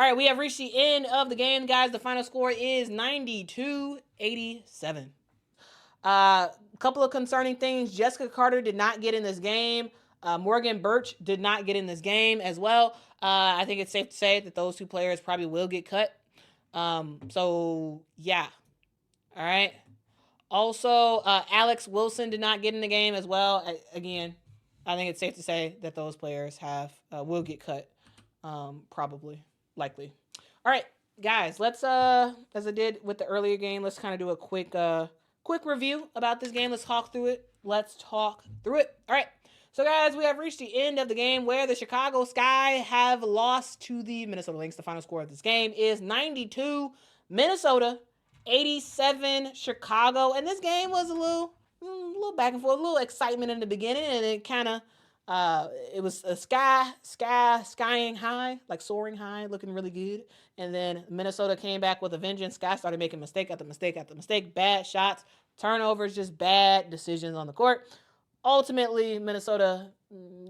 All right, we have reached the end of the game, guys. The final score is 92-87. Couple of concerning things. Jessica Carter did not get in this game. Morgan Birch did not get in this game as well. I think it's safe to say that those two players probably will get cut. So, yeah. All right. Also, Alex Wilson did not get in the game as well. Again, I think it's safe to say that those players will get cut. Probably. Likely. All right, guys. Let's, as I did with the earlier game, let's kind of do a quick review about this game. Let's talk through it. All right. So, guys, we have reached the end of the game where the Chicago Sky have lost to the Minnesota Lynx. The final score of this game is 92 Minnesota, 87 Chicago. And this game was a little back and forth, a little excitement in the beginning, and it kind of it was a skying high, like soaring high, looking really good. And then Minnesota came back with a vengeance. Sky started making mistake after mistake, bad shots, turnovers, just bad decisions on the court. Ultimately, Minnesota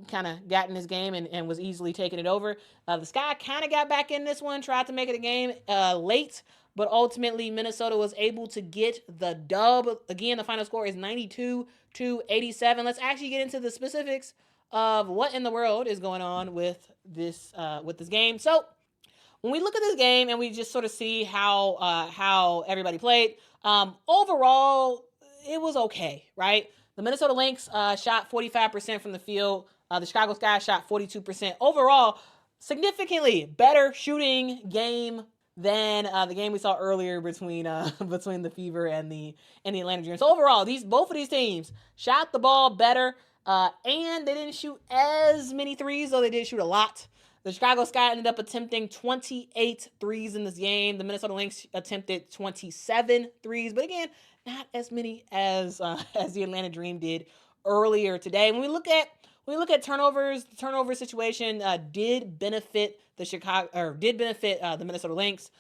kind of got in this game and was easily taking it over. The Sky kind of got back in this one, tried to make it a game late, but ultimately Minnesota was able to get the dub. Again, the final score is 92-87. Let's actually get into the specifics of what in the world is going on with this game. So when we look at this game and we just sort of see how everybody played, overall it was okay, right? The Minnesota Lynx shot 45% from the field. The Chicago Sky shot 42%. Overall, significantly better shooting game than the game we saw earlier between the Fever and the Atlanta Dream. So overall, both of these teams shot the ball better, and they didn't shoot as many threes, though they did shoot a lot. The Chicago Sky ended up attempting 28 threes in this game. The Minnesota Lynx attempted 27 threes, but again, not as many as the Atlanta Dream did earlier today. When we look at turnovers, the turnover situation did benefit the Minnesota Lynx,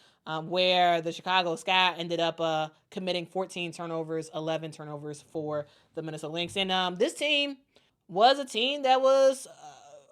where the Chicago Sky ended up committing 14 turnovers, 11 turnovers for the Minnesota Lynx. And this team was a team that was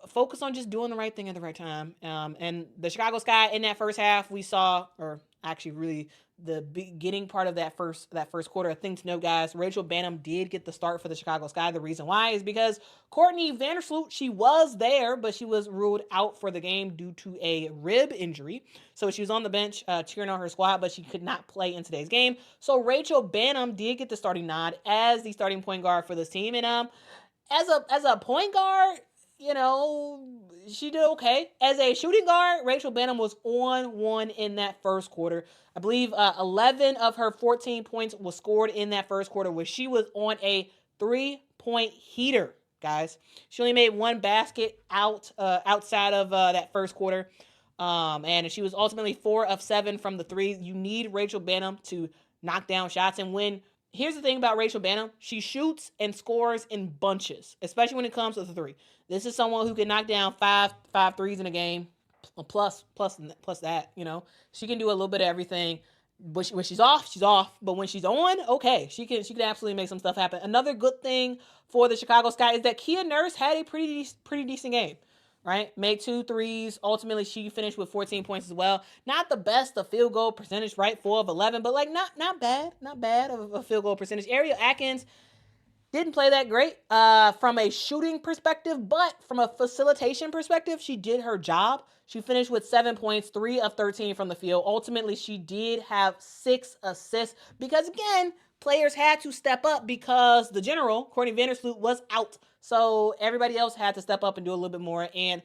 focused on just doing the right thing at the right time. And the Chicago Sky in that first half, we saw, or actually really the beginning part of that first quarter. A thing to note, guys, Rachel Banham did get the start for the Chicago Sky. The reason why is because Courtney Vandersloot, she was there, but she was ruled out for the game due to a rib injury. So she was on the bench cheering on her squad, but she could not play in today's game. So Rachel Banham did get the starting nod as the starting point guard for this team. And as a point guard, you know, she did okay. As a shooting guard, Rachel Banham was on one in that first quarter. I believe 11 of her 14 points was scored in that first quarter, where she was on a 3-point heater, guys. She only made one basket outside of that first quarter. And she was ultimately 4 of 7 from the three. You need Rachel Banham to knock down shots. And here's the thing about Rachel Banham, she shoots and scores in bunches, especially when it comes to the three. This is someone who can knock down five threes in a game, plus that, you know. She can do a little bit of everything. But when she's off, she's off. But when she's on, okay, she can absolutely make some stuff happen. Another good thing for the Chicago Sky is that Kia Nurse had a pretty decent game, right? Made 2 threes. Ultimately, she finished with 14 points as well. Not the best of field goal percentage, right? 4 of 11, but like not bad of a field goal percentage. Ariel Atkins didn't play that great from a shooting perspective, but from a facilitation perspective, she did her job. She finished with 7 points, 3 of 13 from the field. Ultimately, she did have 6 assists because, again, players had to step up because the general, Courtney Vandersloot, was out. So everybody else had to step up and do a little bit more. And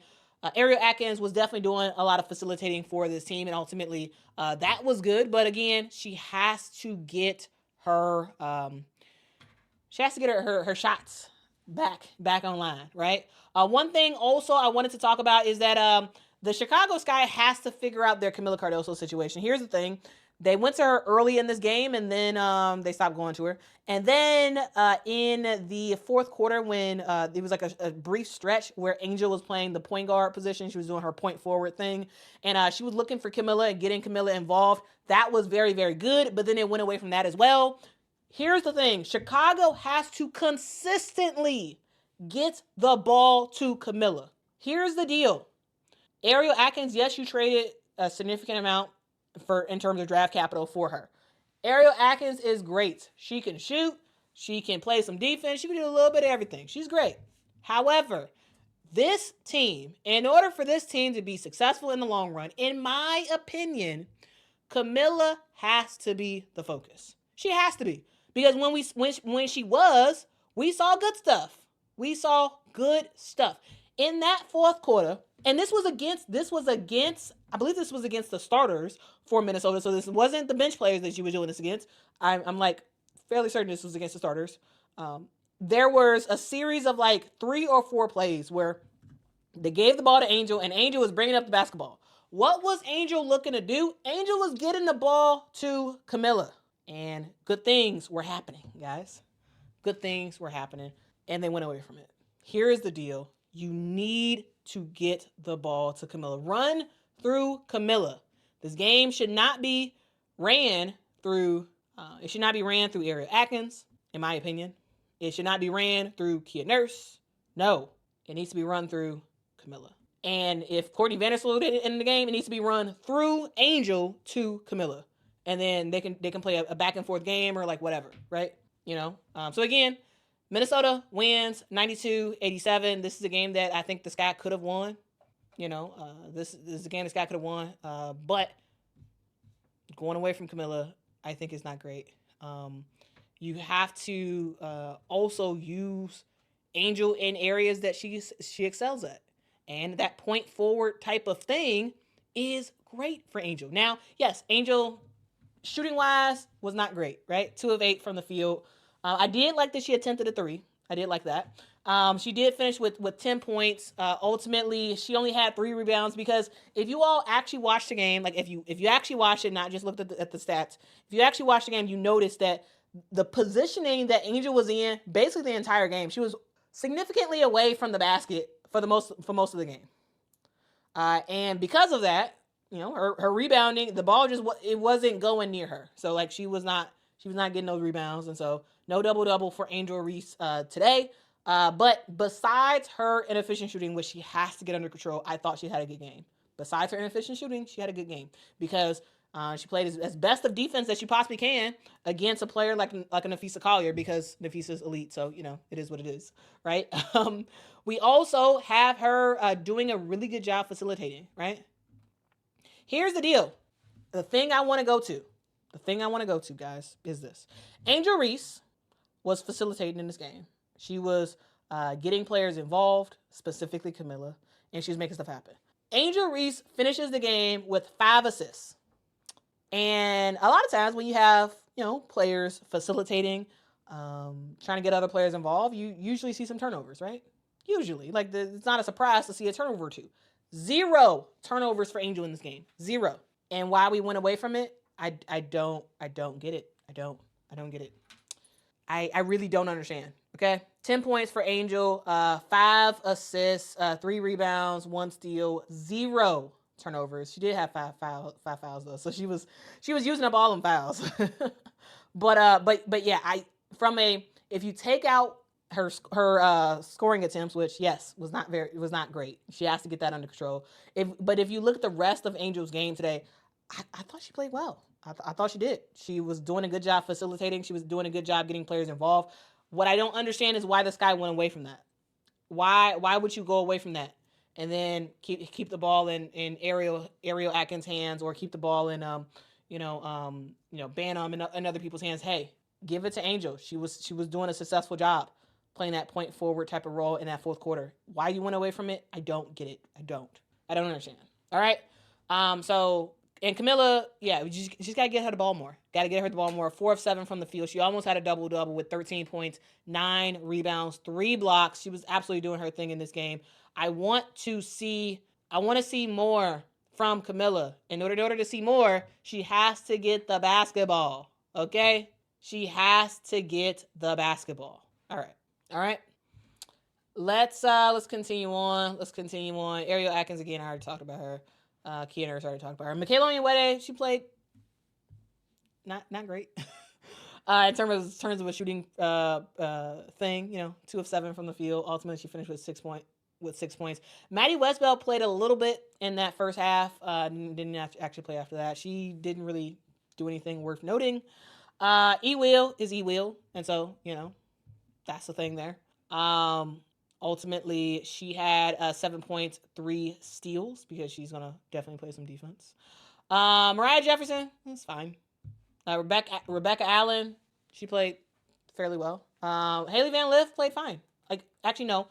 Ariel Atkins was definitely doing a lot of facilitating for this team. And ultimately, that was good. But again, she has to get her her shots back online, right? One thing also I wanted to talk about is that the Chicago Sky has to figure out their Camilla Cardoso situation. Here's the thing. They went to her early in this game, and then they stopped going to her. And then in the fourth quarter, when it was like a brief stretch where Angel was playing the point guard position, she was doing her point forward thing, and she was looking for Camilla and getting Camilla involved. That was very, very good, but then it went away from that as well. Here's the thing. Chicago has to consistently get the ball to Camilla. Here's the deal. Ariel Atkins, yes, you traded a significant amount in terms of draft capital for her. Ariel Atkins is great. She can shoot. She can play some defense. She can do a little bit of everything. She's great. However, this team, in order for this team to be successful in the long run, in my opinion, Camilla has to be the focus. She has to be. Because when she was, we saw good stuff. We saw good stuff. In that fourth quarter, and this was against, I believe this was against the starters for Minnesota, so this wasn't the bench players that she was doing this against. I'm like fairly certain this was against the starters. There was a series of like 3 or 4 plays where they gave the ball to Angel, and Angel was bringing up the basketball. What was Angel looking to do? Angel was getting the ball to Camilla, and good things were happening, guys. Good things were happening, and they went away from it. Here is the deal. You need to get the ball to Camilla. Run through Camilla. This game should not be ran through, Ariel Atkins, in my opinion. It should not be ran through Kia Nurse. No, it needs to be run through Camilla. And if Courtney Vandersloot in the game, it needs to be run through Angel to Camilla. And then they can play a back and forth game or like whatever, right? So again, Minnesota wins 92-87. This is a game that I think the Sky could have won. This is a game the Sky could have won. But going away from Camilla, I think is not great. You have to also use Angel in areas that she excels at. And that point forward type of thing is great for Angel. Now, yes, Angel shooting wise was not great, right? 2 of 8 from the field. I did like that she attempted a 3. I did like that. She did finish with 10 points. Ultimately, she only had 3 rebounds because if you all actually watched the game, like if you actually watched it, not just looked at the stats, if you actually watched the game, you noticed that the positioning that Angel was in basically the entire game, she was significantly away from the basket for most of the game. And because of that, her rebounding, the ball it wasn't going near her. So like she was not getting those rebounds, and so no double for Angel Reese today. But besides her inefficient shooting, which she has to get under control, I thought she had a good game. Besides her inefficient shooting, she had a good game because she played as best of defense that she possibly can against a player like a Napheesa Collier, because Napheesa's elite, so it is what it is, right? We also have her doing a really good job facilitating, right? Here's the deal. The thing I want to go to, guys, is this. Angel Reese was facilitating in this game. She was getting players involved, specifically Camilla, and she was making stuff happen. Angel Reese finishes the game with 5 assists. And a lot of times when you have, players facilitating, trying to get other players involved, you usually see some turnovers, right? Usually. It's not a surprise to see a turnover or 2. 0 turnovers for Angel in this game. 0. And why we went away from it, I don't get it. I don't get it. I really don't understand. Okay? 10 points for Angel, 5 assists, 3 rebounds, 1 steal, 0 turnovers. She did have 5 fouls though, so she was using up all them fouls. but yeah, if you take out her scoring attempts, which yes was not great. She has to get that under control. But if you look at the rest of Angel's game today, I thought she played well. I thought she did. She was doing a good job facilitating. She was doing a good job getting players involved. What I don't understand is why this guy went away from that. Why would you go away from that and then keep the ball in Ariel Atkins' hands, or keep the ball in Banham and other people's hands? Hey, give it to Angel. She was doing a successful job playing that point forward type of role in that fourth quarter. Why you went away from it, I don't get it. I don't understand. All right. And Camilla, yeah, we just got to get her the ball more. 4 of 7 from the field. She almost had a double-double with 13 points, 9 rebounds, 3 blocks. She was absolutely doing her thing in this game. I want to see more from Camilla. In order to see more, she has to get the basketball, okay? She has to get the basketball. All right. Let's continue on. Ariel Atkins, again, I already talked about her. Kia Nurse already talked about her. Michaela Onyenwere, she played not great. In terms of a shooting thing, 2 of 7 from the field. Ultimately, she finished with 6 points. with 6 points. Maddie Westbeld played a little bit in that first half. Didn't actually play after that. She didn't really do anything worth noting. E-Wheel is E-Wheel, and so, that's the thing there. Ultimately, she had 7 points, 3 steals, because she's going to definitely play some defense. Mariah Jefferson, that's fine. Rebecca Allen, she played fairly well. Haley Van Lith played fine. Actually, no.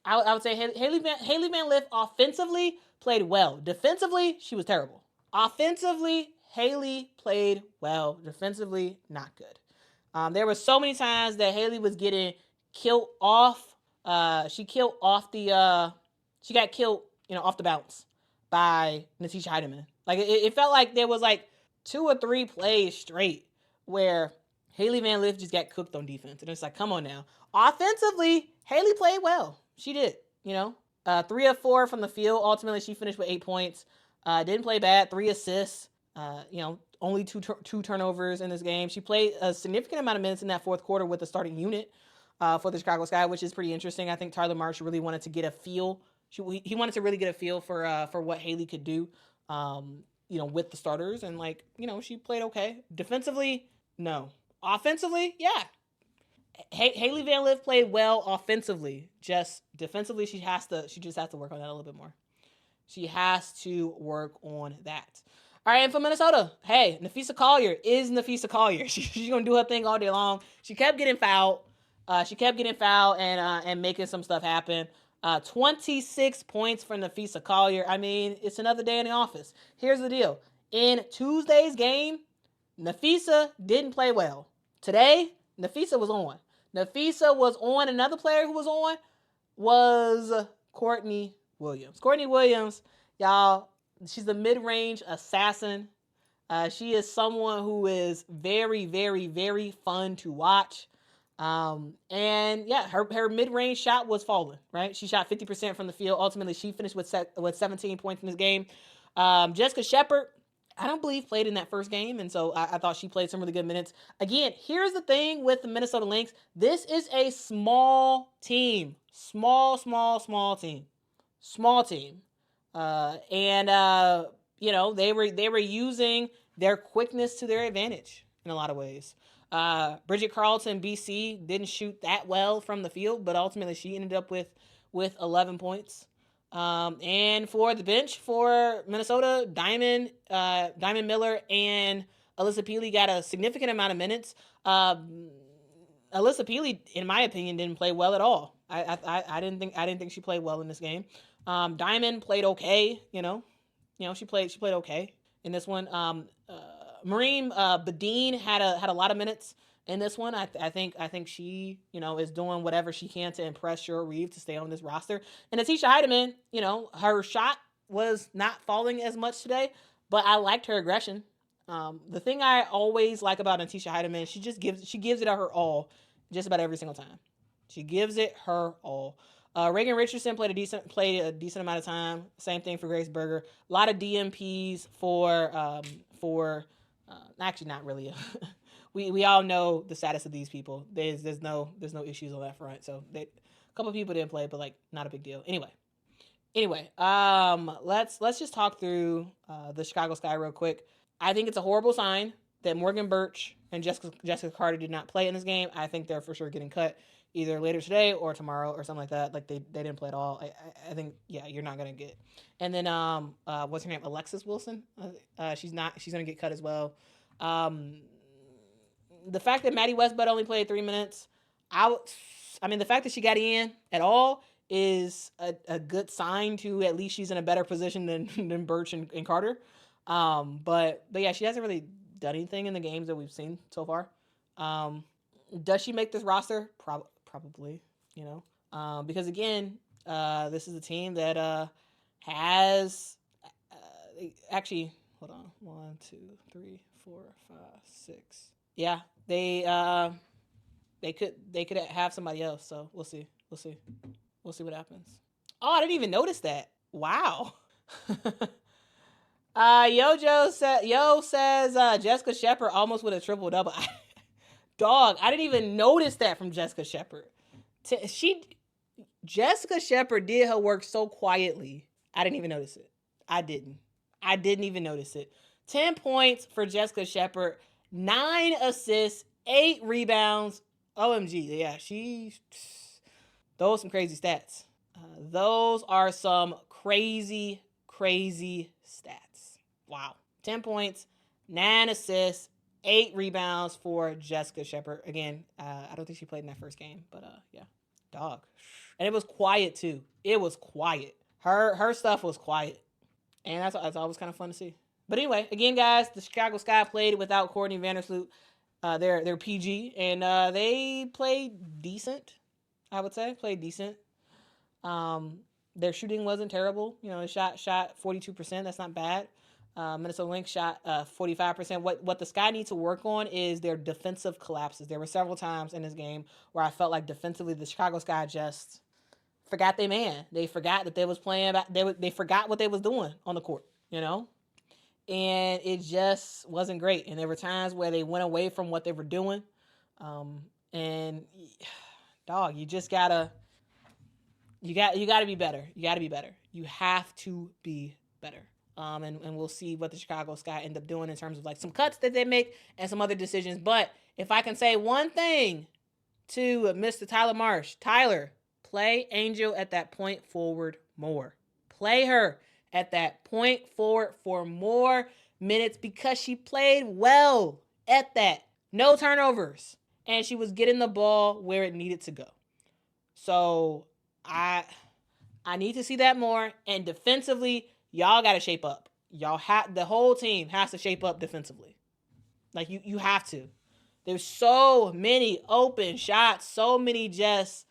I would say Haley Van Lith offensively played well. Defensively, she was terrible. Offensively, Haley played well. Defensively, not good. There were so many times that Haley was getting killed off. She got killed, off the bounce by Napheesa Heidemann. It felt like there was 2 or 3 plays straight where Haley Van Lith just got cooked on defense. And it's come on now. Offensively, Haley played well. She did, 3 of 4 from the field. Ultimately, she finished with 8 points. Didn't play bad. 3 assists. Only two turnovers in this game. She played a significant amount of minutes in that fourth quarter with the starting unit for the Chicago Sky, which is pretty interesting. I think Tyler Marsh really wanted to get a feel. He wanted to really get a feel for what Haley could do, with the starters. And she played okay. Defensively, no. Offensively, yeah. Haley Van Lith played well offensively. Just defensively, she just has to work on that a little bit more. She has to work on that. All right, and for Minnesota, hey, Napheesa Collier is Napheesa Collier. She's gonna do her thing all day long. She kept getting fouled. And making some stuff happen. 26 points for Napheesa Collier. I mean, it's another day in the office. Here's the deal. In Tuesday's game, Napheesa didn't play well. Today, Napheesa was on. Another player who was on was Courtney Williams. Courtney Williams, y'all, she's a mid-range assassin. She is someone who is very, very, very fun to watch. And yeah, her mid-range shot was falling, right? She shot 50% from the field. Ultimately, she finished with 17 points in this game. Jessica Shepard, I don't believe played in that first game, and so I thought she played some really good minutes. Again, here's the thing with the Minnesota Lynx. This is a small team. Small team. They were using their quickness to their advantage in a lot of ways. Bridget Carlton, BC, didn't shoot that well from the field, but ultimately she ended up with 11 points. And for the bench for Minnesota, Diamond Miller and Alyssa Peely got a significant amount of minutes. Alyssa Peely, in my opinion, didn't play well at all. I didn't think she played well in this game. Diamond played okay. She played okay in this one. Maureen Badine had a lot of minutes in this one. I think she, is doing whatever she can to impress Cheryl Reeve to stay on this roster. And Napheesa Heidemann, her shot was not falling as much today, but I liked her aggression. The thing I always like about Napheesa Heidemann, she gives it her all just about every single time. She gives it her all. Reagan Richardson played a decent amount of time. Same thing for Grace Berger. A lot of DMPs for actually not really. we all know the status of these people. There's no issues on that front. So a couple of people didn't play, but not a big deal. Anyway, let's just talk through the Chicago Sky real quick. I think it's a horrible sign that Morgan Birch and Jessica Carter did not play in this game. I think they're for sure getting cut either later today or tomorrow or something like that. They didn't play at all. I think, yeah, you're not going to get. And then, what's her name? Alexis Wilson. She's going to get cut as well. The fact that Maddie Westbud only played 3 minutes, the fact that she got in at all is a good sign to at least she's in a better position than Birch and Carter. But yeah, she hasn't really done anything in the games that we've seen so far. Does she make this roster? Probably, because again, this is a team that has actually, hold on, 1, 2, 3, 4, 5, 6. Yeah, they could have somebody else. So we'll see what happens. Oh, I didn't even notice that. Wow. Yo says Jessica Shepard almost with a triple double. Dog, I didn't even notice that from Jessica Shepard. Jessica Shepard did her work so quietly. I didn't even notice it. I didn't even notice it. 10 points for Jessica Shepard, 9 assists, 8 rebounds. OMG. Yeah, those are some crazy stats. Those are some crazy, crazy stats. Wow. 10 points, 9 assists, 8 rebounds for Jessica Shepard. Again, I don't think she played in that first game, but yeah, dog. And it was quiet too. It was quiet. Her stuff was quiet, and that's always kind of fun to see. But anyway, again, guys, the Chicago Sky played without Courtney Vandersloot. They're PG, and they played decent. I would say played decent. Their shooting wasn't terrible. You know, they shot 42%. That's not bad. Minnesota Lynx shot 45%. What the Sky need to work on is their defensive collapses. There were several times in this game where I felt like defensively the Chicago Sky just forgot their man. They forgot that they was playing. They forgot what they was doing on the court. You know, and it just wasn't great. And there were times where they went away from what they were doing. And dog, you just gotta. You got to be better. You got to be better. You have to be better. And we'll see what the Chicago Sky end up doing in terms of like some cuts that they make and some other decisions. But if I can say one thing to Mr. Tyler Marsh, Tyler, play Angel at that point forward more. Play her at that point forward for more minutes because she played well at that. No turnovers. And she was getting the ball where it needed to go. So I need to see that more. And defensively, y'all got to shape up. The whole team has to shape up defensively. Like you have to. There's so many open shots, so many just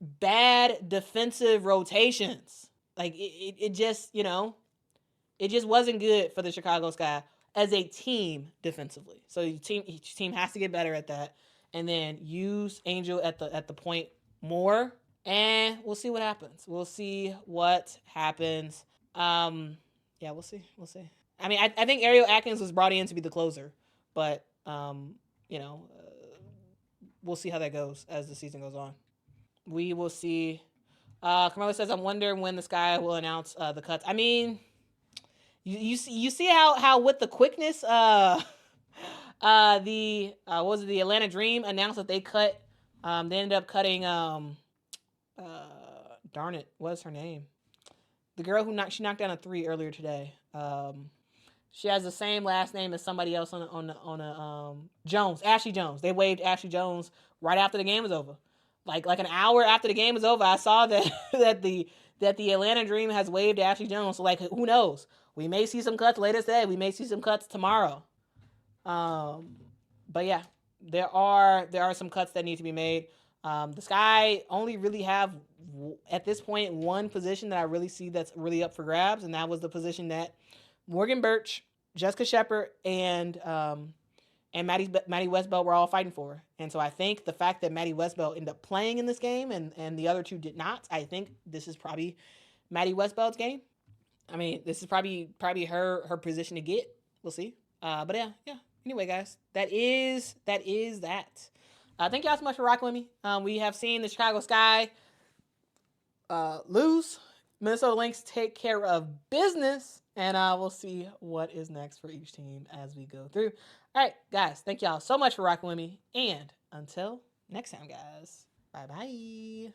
bad defensive rotations. Like it just, you know, it just wasn't good for the Chicago Sky as a team defensively. So each team has to get better at that. And then use Angel at the point more. And we'll see what happens. We'll see what happens. Yeah, we'll see. We'll see. I mean, I think Ariel Atkins was brought in to be the closer, but you know, we'll see how that goes as the season goes on. We will see. Kamilla says, "I'm wondering when the Sky will announce the cuts." I mean, you see how with the quickness, what was it, the Atlanta Dream announced that they cut. They ended up cutting. Darn it, what's her name? The girl who knocked down a 3 earlier today. She has the same last name as somebody else on Jones, Ashley Jones. They waived Ashley Jones right after the game was over. Like an hour after the game was over, I saw that that the Atlanta Dream has waived Ashley Jones. So like, who knows? We may see some cuts later today. We may see some cuts tomorrow. But yeah, there are some cuts that need to be made. The Sky only really have at this point one position that I really see that's really up for grabs, and that was the position that Morgan Birch, Jessica Shepard, and Maddie Westbelt were all fighting for. And so I think the fact that Maddie Westbelt ended up playing in this game and the other two did not, I think this is probably Maddie Westbelt's game. I mean, this is probably her position to get. We'll see. But yeah. Anyway, guys, that is that. Thank y'all so much for rocking with me. We have seen the Chicago Sky lose. Minnesota Lynx take care of business. And we'll see what is next for each team as we go through. All right, guys, thank y'all so much for rocking with me. And until next time, guys, bye-bye.